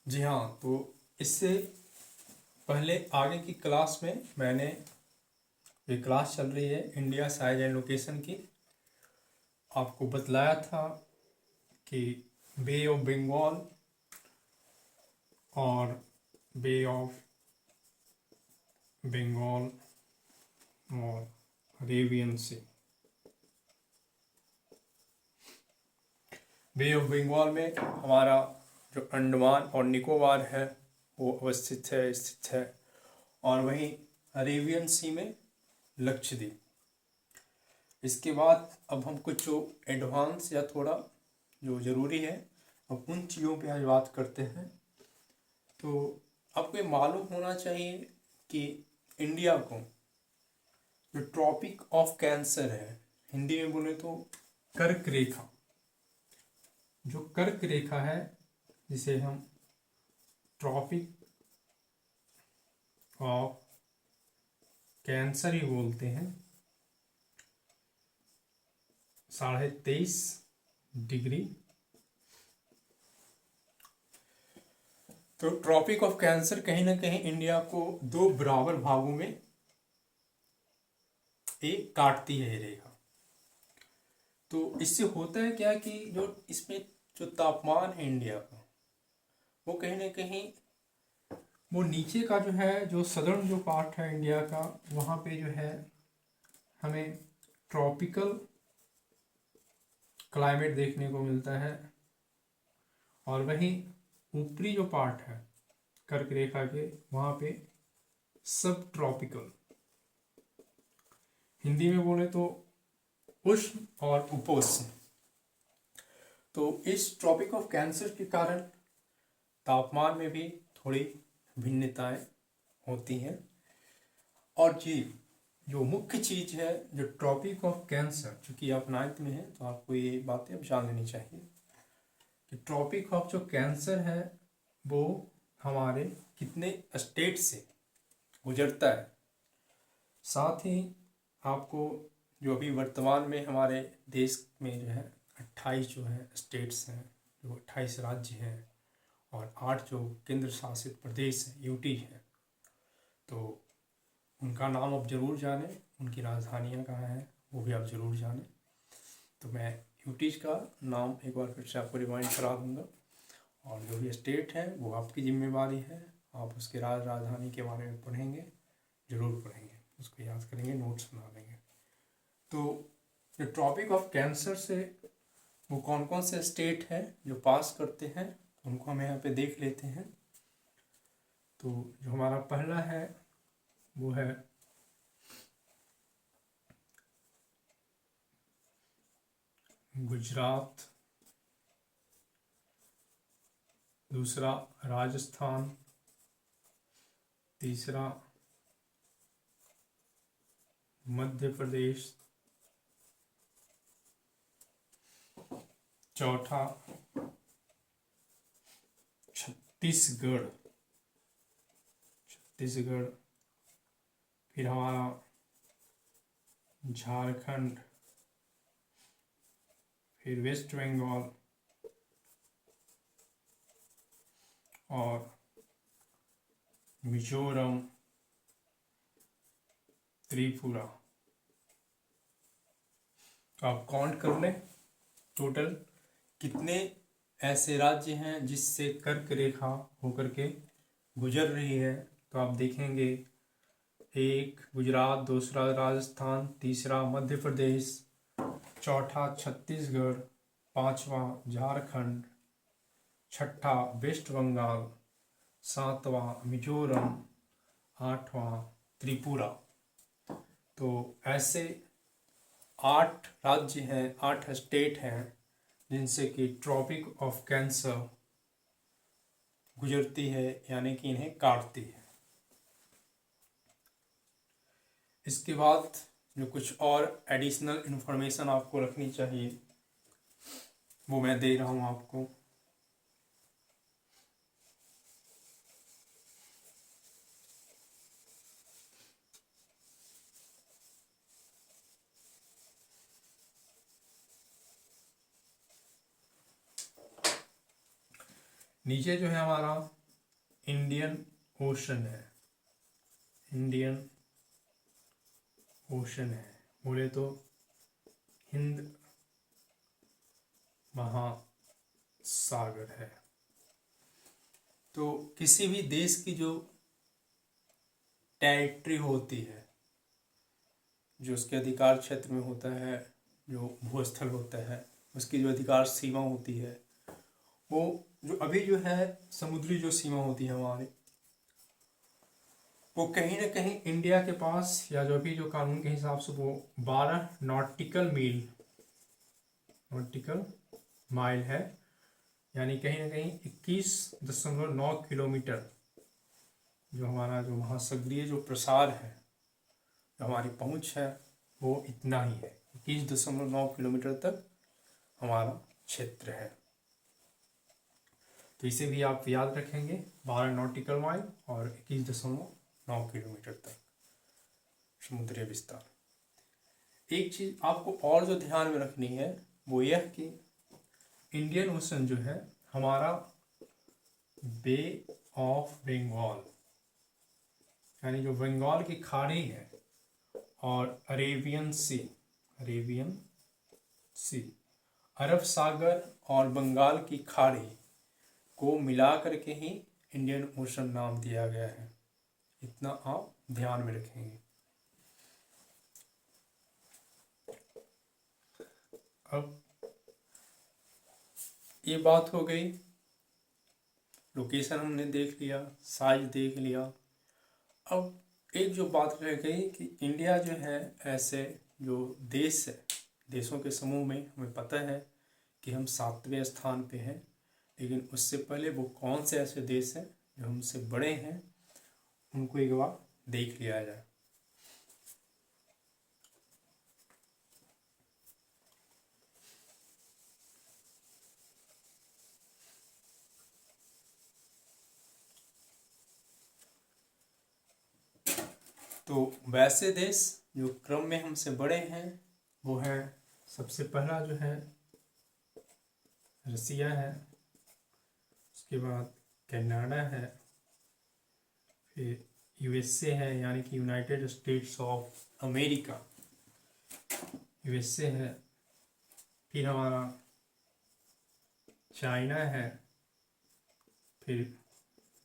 जी हाँ, तो इससे पहले आगे की क्लास में मैंने, ये क्लास चल रही है इंडिया साइज एंड लोकेशन की, आपको बतलाया था कि बे ऑफ बंगाल और बे ऑफ बंगाल और Arabian sea, bay of Bengal में हमारा जो अंडमान और निकोबार है वो अवस्थित है, स्थित है, और वहीं अरेबियन सी में लक्षद्वीप। इसके बाद अब हम कुछ जो एडवांस या थोड़ा जो ज़रूरी है अब उन चीज़ों पे आज बात करते हैं। तो आपको ये मालूम होना चाहिए कि इंडिया को जो ट्रॉपिक ऑफ कैंसर है, हिंदी में बोले तो कर्क रेखा, जो कर्क रेखा है जिसे हम ट्रॉपिक ऑफ कैंसर ही बोलते हैं, 23.5 डिग्री। तो ट्रॉपिक ऑफ कैंसर कहीं ना कहीं इंडिया को दो बराबर भागों में एक काटती है ये रेखा। तो इससे होता है क्या कि जो इसमें जो तापमान है इंडिया का, वो कहीं ना कहीं वो नीचे का जो है, जो सदर्न जो पार्ट है इंडिया का, वहाँ पे जो है हमें ट्रॉपिकल क्लाइमेट देखने को मिलता है, और वहीं ऊपरी जो पार्ट है कर्क रेखा के, वहाँ पे सब ट्रॉपिकल, हिंदी में बोले तो उष्ण और उपोष्ण। तो इस ट्रॉपिक ऑफ कैंसर के कारण तापमान में भी थोड़ी भिन्नताएं होती हैं। और जी जो मुख्य चीज़ है, जो ट्रॉपिक ऑफ कैंसर, चूँकि आप 9th में हैं तो आपको ये बातें अब जान लेनी चाहिए कि ट्रॉपिक ऑफ जो कैंसर है वो हमारे कितने स्टेट से गुजरता है। साथ ही आपको जो अभी वर्तमान में हमारे देश में जो है 28 जो है स्टेट्स हैं, जो 28 राज्य हैं, और 8 जो केंद्र शासित प्रदेश हैं, यूटी है, तो उनका नाम आप ज़रूर जानें, उनकी राजधानियाँ कहाँ हैं वो भी आप ज़रूर जानें। तो मैं यूटीज का नाम एक बार फिर से आपको रिमाइंड करा दूँगा, और जो भी स्टेट है वो आपकी जिम्मेवारी है, आप उसके राजधानी के बारे में पढ़ेंगे, ज़रूर पढ़ेंगे, उसको याद करेंगे, नोट्स बना लेंगे। तो जो ट्रॉपिक ऑफ कैंसर से वो कौन कौन से स्टेट हैं जो पास करते हैं, उनको हम यहाँ पे देख लेते हैं। तो जो हमारा पहला है वो है गुजरात, दूसरा राजस्थान, तीसरा मध्य प्रदेश, चौथा छत्तीसगढ़, फिर हमारा झारखंड, फिर वेस्ट बंगाल, और मिजोरम, त्रिपुरा। तो आप काउंट कर लें टोटल कितने ऐसे राज्य हैं जिससे कर्क रेखा होकर के गुजर रही है। तो आप देखेंगे, एक गुजरात, दूसरा राजस्थान, तीसरा मध्य प्रदेश, चौथा छत्तीसगढ़, पांचवा झारखंड, छठा वेस्ट बंगाल, सातवां मिजोरम, आठवां त्रिपुरा। तो ऐसे 8 राज्य हैं, 8 स्टेट हैं जिनसे कि ट्रॉपिक ऑफ कैंसर गुजरती है, यानी कि इन्हें काटती है। इसके बाद जो कुछ और एडिशनल इन्फॉर्मेशन आपको रखनी चाहिए वो मैं दे रहा हूँ आपको। नीचे जो है हमारा इंडियन ओशन है, इंडियन ओशन है, बोले तो हिंद महासागर है। तो किसी भी देश की जो टेरिटरी होती है, जो उसके अधिकार क्षेत्र में होता है, जो भूस्थल होता है, उसकी जो अधिकार सीमा होती है, वो जो अभी जो है समुद्री जो सीमा होती है हमारी, वो कहीं ना कहीं इंडिया के पास, या जो अभी जो कानून के हिसाब से वो 12 नॉटिकल माइल है, यानी कहीं ना कहीं 21.9 किलोमीटर जो हमारा जो महासागरीय जो प्रसार है, जो हमारी पहुंच है, वो इतना ही है। 21.9 किलोमीटर तक हमारा क्षेत्र है। तो इसे भी आप याद रखेंगे, 12 नॉटिकल माइल और 21.9 किलोमीटर तक समुद्री विस्तार। एक चीज आपको और जो ध्यान में रखनी है वो यह कि इंडियन ओशन जो है हमारा बे ऑफ बंगाल, यानी जो बंगाल की खाड़ी है, और अरेबियन सी, अरब सागर और बंगाल की खाड़ी को मिला करके ही इंडियन ओशन नाम दिया गया है। इतना आप ध्यान में रखेंगे। अब ये बात हो गई, लोकेशन हमने देख लिया, साइज देख लिया। अब एक जो बात रह गई कि इंडिया जो है ऐसे जो देश है, देशों के समूह में हमें पता है कि हम 7वें स्थान पे हैं, लेकिन उससे पहले वो कौन से ऐसे देश हैं जो हमसे बड़े हैं, उनको एक बार देख लिया जाए। तो वैसे देश जो क्रम में हमसे बड़े हैं वो है, सबसे पहला जो है रसिया है, उसके बाद कनाडा है, फिर यूएसए है, यानी कि United states of America, USA है, फिर हमारा चाइना है, फिर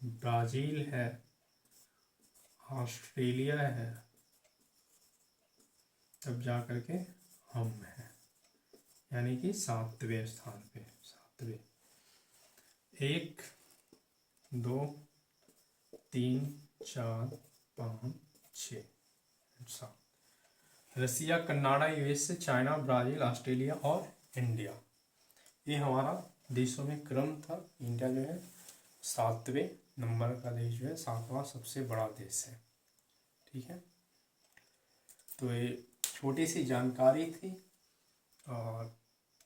ब्राज़ील है, ऑस्ट्रेलिया है, तब जा करके हम हैं, यानी कि 7वें स्थान पे। 7वें, 1 2 3 4 5 6 7। Russia, Canada, USA, China, Brazil, Australia और इंडिया, ये हमारा देशों में क्रम था। इंडिया जो है 7वें नंबर का देश जो है, 7वां सबसे बड़ा देश है। ठीक है, तो ये छोटी सी जानकारी थी, और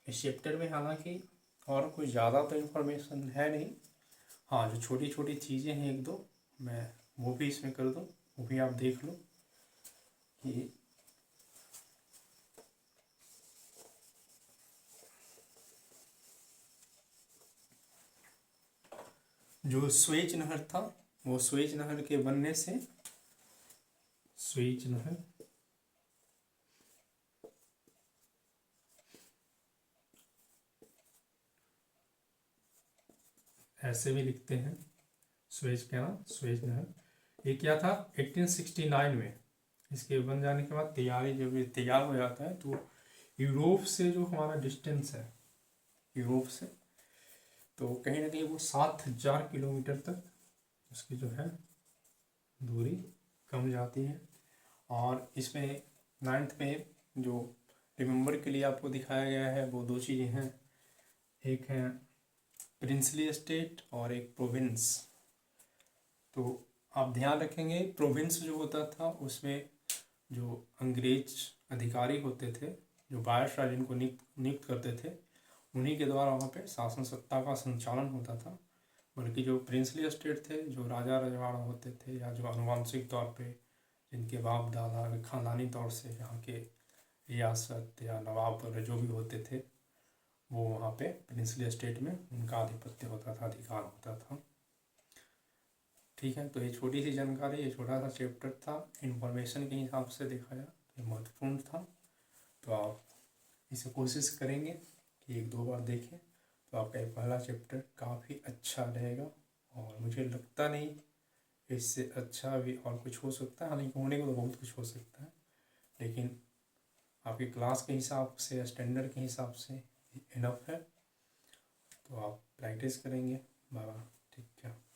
इस चैप्टर में हालांकि और कुछ ज़्यादा तो इन्फॉर्मेशन है नहीं। हाँ, जो छोटी छोटी चीज़ें हैं एक दो, मैं वो भी इसमें कर दूँ, वो भी आप देख लो कि जो स्वेज नहर था, वो स्वेज नहर के बनने से, स्वेज नहर ऐसे भी लिखते हैं, स्वेज क्या नाम, स्वेज नहर। ये क्या था 1869 में, इसके बन जाने के बाद तैयारी जब ये तैयार हो जाता है तो यूरोप से जो हमारा डिस्टेंस है, यूरोप से, तो कहीं ना कहीं वो 7000 किलोमीटर तक उसकी जो है दूरी कम जाती है। और इसमें 9th में जो रिमेंबर के लिए आपको दिखाया गया है वो दो चीज़ें हैं, एक है प्रिंसली स्टेट और एक प्रोविंस। तो आप ध्यान रखेंगे, प्रोविंस जो होता था उसमें जो अंग्रेज अधिकारी होते थे, जो वायसराय जिनको नियुक्त करते थे, उन्हीं के द्वारा वहाँ पे शासन सत्ता का संचालन होता था। बल्कि जो प्रिंसली स्टेट थे, जो राजा रजवाड़ा होते थे, या जो आनुवंशिक तौर पे जिनके बाप दादा खानदानी तौर से यहाँ के रियासत या नवाब जो भी होते थे, वो वहाँ पे प्रिंसली एस्टेट में उनका आधिपत्य होता था, अधिकार होता था। ठीक है, तो ये छोटी सी जानकारी, ये छोटा सा चैप्टर था, इन्फॉर्मेशन के हिसाब से देखा जाए तो ये महत्वपूर्ण था। तो आप इसे कोशिश करेंगे कि एक दो बार देखें तो आपका ये पहला चैप्टर काफ़ी अच्छा रहेगा। और मुझे लगता नहीं इससे अच्छा भी और कुछ हो सकता है, हालांकि होने को तो बहुत कुछ हो सकता है, लेकिन आपकी क्लास के हिसाब से, स्टैंडर्ड के हिसाब से इनफ है। तो आप प्रैक्टिस करेंगे। बाय। ठीक है।